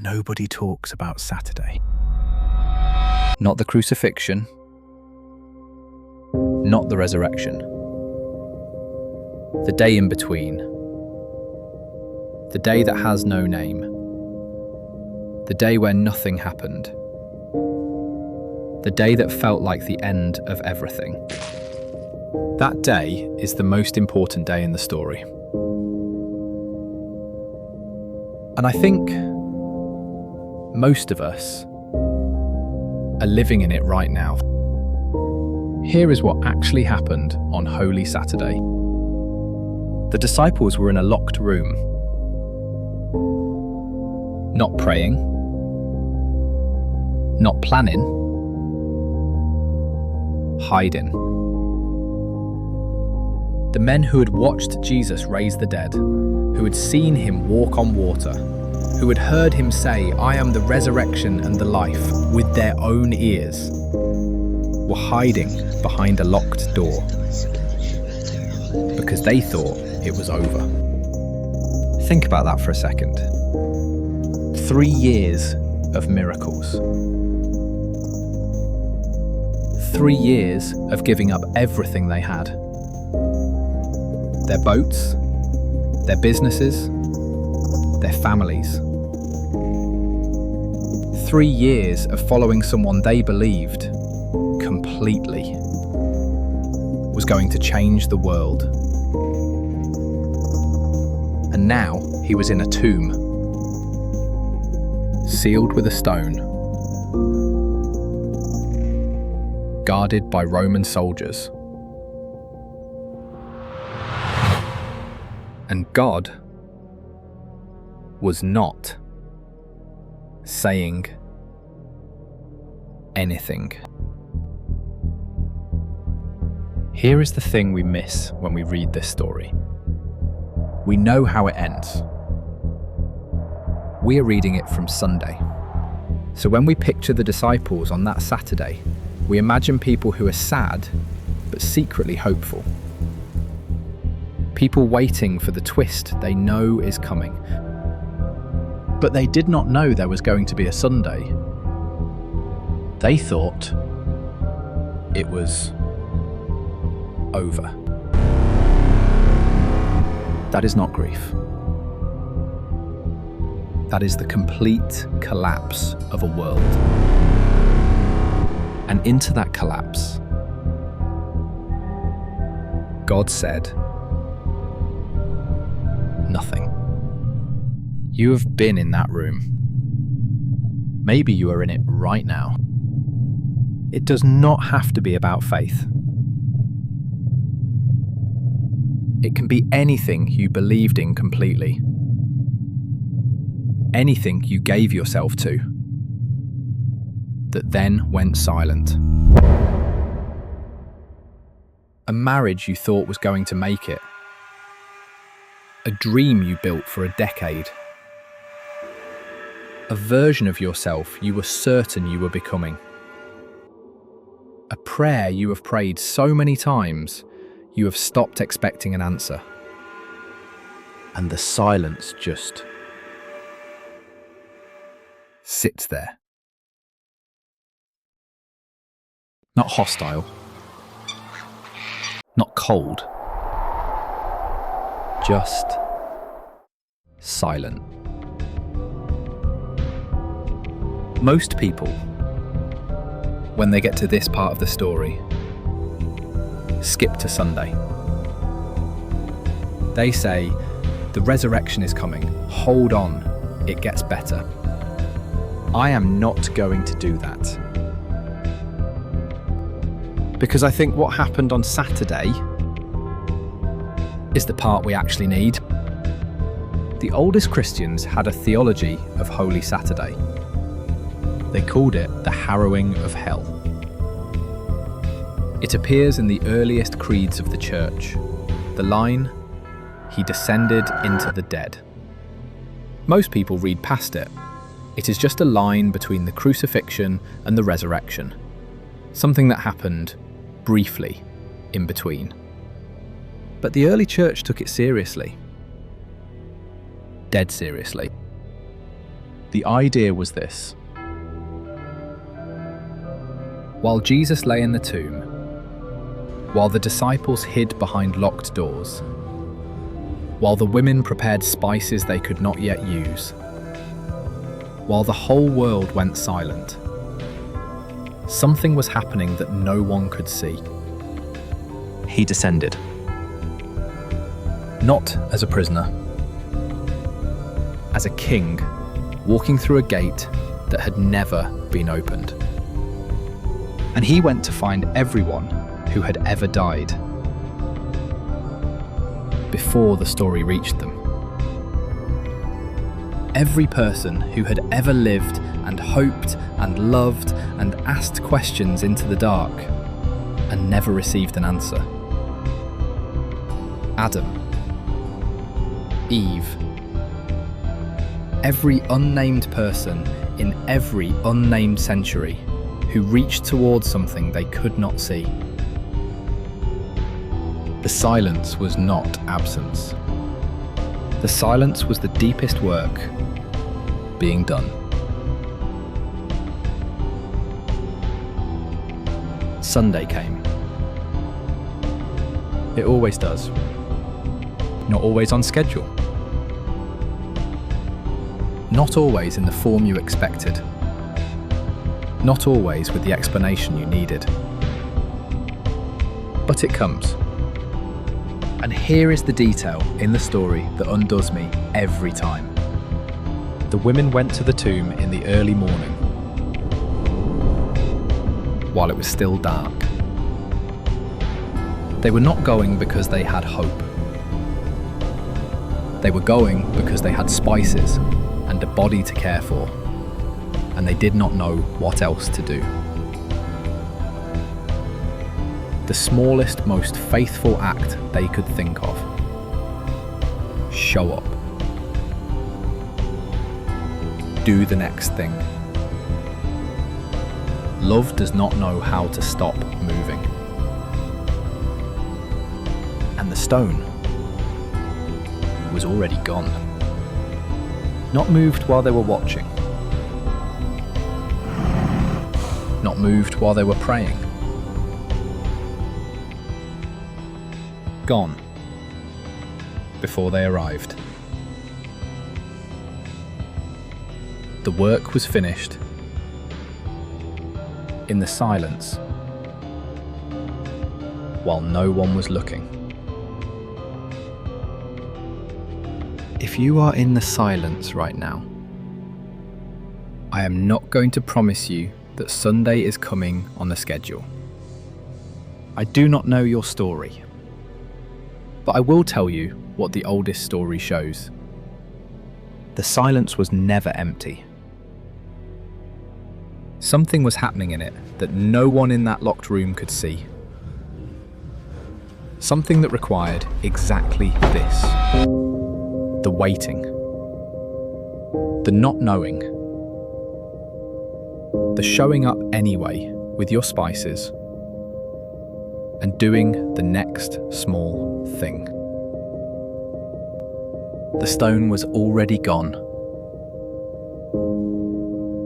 nobody talks about Saturday. Not the crucifixion, not the resurrection. The day in between. The day that has no name. The day where nothing happened. The day that felt like the end of everything. That day is the most important day in the story. And I think most of us are living in it right now. Here is what actually happened on Holy Saturday. The disciples were in a locked room, not praying, not planning, hiding. The men who had watched Jesus raise the dead, who had seen him walk on water, who had heard him say, "I am the resurrection and the life," with their own ears, were hiding behind a locked door because they thought it was over. Think about that for a second. 3 years of miracles. 3 years of giving up everything they had. Their boats, their businesses, their families. 3 years of following someone they believed completely was going to change the world. And now he was in a tomb, sealed with a stone, guarded by Roman soldiers. And God was not saying anything. Here is the thing we miss when we read this story. We know how it ends. We are reading it from Sunday. So when we picture the disciples on that Saturday, we imagine people who are sad, but secretly hopeful. People waiting for the twist they know is coming. But they did not know there was going to be a Sunday. They thought it was over. That is not grief. That is the complete collapse of a world. And into that collapse, God said, nothing. You have been in that room. Maybe you are in it right now. It does not have to be about faith. It can be anything you believed in completely. Anything you gave yourself to, that then went silent. A marriage you thought was going to make it. A dream you built for a decade. A version of yourself you were certain you were becoming. A prayer you have prayed so many times, you have stopped expecting an answer. And the silence just sits there. Not hostile. Not cold. Just silent. Most people, when they get to this part of the story, skip to Sunday. They say, the resurrection is coming, hold on, it gets better. I am not going to do that. Because I think what happened on Saturday is the part we actually need. The oldest Christians had a theology of Holy Saturday. They called it the harrowing of hell. It appears in the earliest creeds of the church. The line, "He descended into the dead." Most people read past it. It is just a line between the crucifixion and the resurrection. Something that happened briefly in between. But the early church took it seriously. Dead seriously. The idea was this. While Jesus lay in the tomb, while the disciples hid behind locked doors, while the women prepared spices they could not yet use, while the whole world went silent, something was happening that no one could see. He descended. Not as a prisoner, as a king walking through a gate that had never been opened. And he went to find everyone who had ever died before the story reached them. Every person who had ever lived and hoped and loved and asked questions into the dark and never received an answer. Adam, Eve, every unnamed person in every unnamed century who reached towards something they could not see. The silence was not absence. The silence was the deepest work being done. Sunday came. It always does. Not always on schedule. Not always in the form you expected. Not always with the explanation you needed. But it comes. And here is the detail in the story that undoes me every time. The women went to the tomb in the early morning, while it was still dark. They were not going because they had hope. They were going because they had spices and a body to care for, and they did not know what else to do. The smallest, most faithful act they could think of. Show up. Do the next thing. Love does not know how to stop moving. And the stone was already gone. Not moved while they were watching. Not moved while they were praying. Gone before they arrived. The work was finished in the silence while no one was looking. If you are in the silence right now, I am not going to promise you that Sunday is coming on the schedule. I do not know your story, but I will tell you what the oldest story shows. The silence was never empty. Something was happening in it that no one in that locked room could see. Something that required exactly this. The waiting. The not knowing. The showing up anyway with your spices and doing the next small thing. The stone was already gone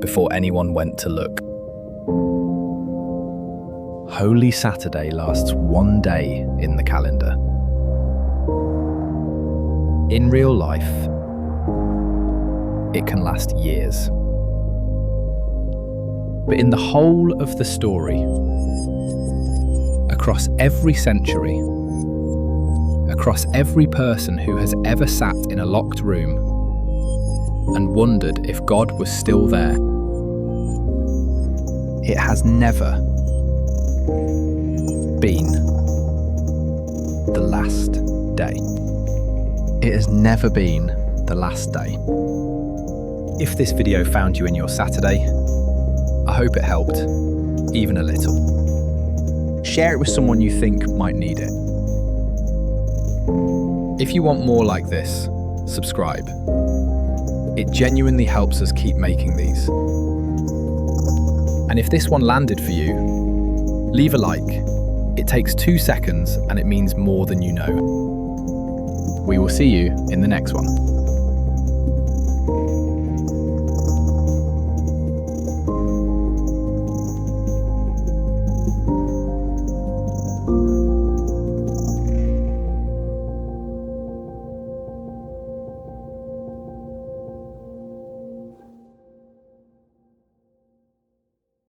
before anyone went to look. Holy Saturday lasts one day in the calendar. In real life, it can last years. But in the whole of the story, across every century, across every person who has ever sat in a locked room and wondered if God was still there, it has never been the last day. It has never been the last day. If this video found you in your Saturday, I hope it helped, even a little. Share it with someone you think might need it. If you want more like this, subscribe. It genuinely helps us keep making these. And if this one landed for you, leave a like. It takes 2 seconds and it means more than you know. We will see you in the next one.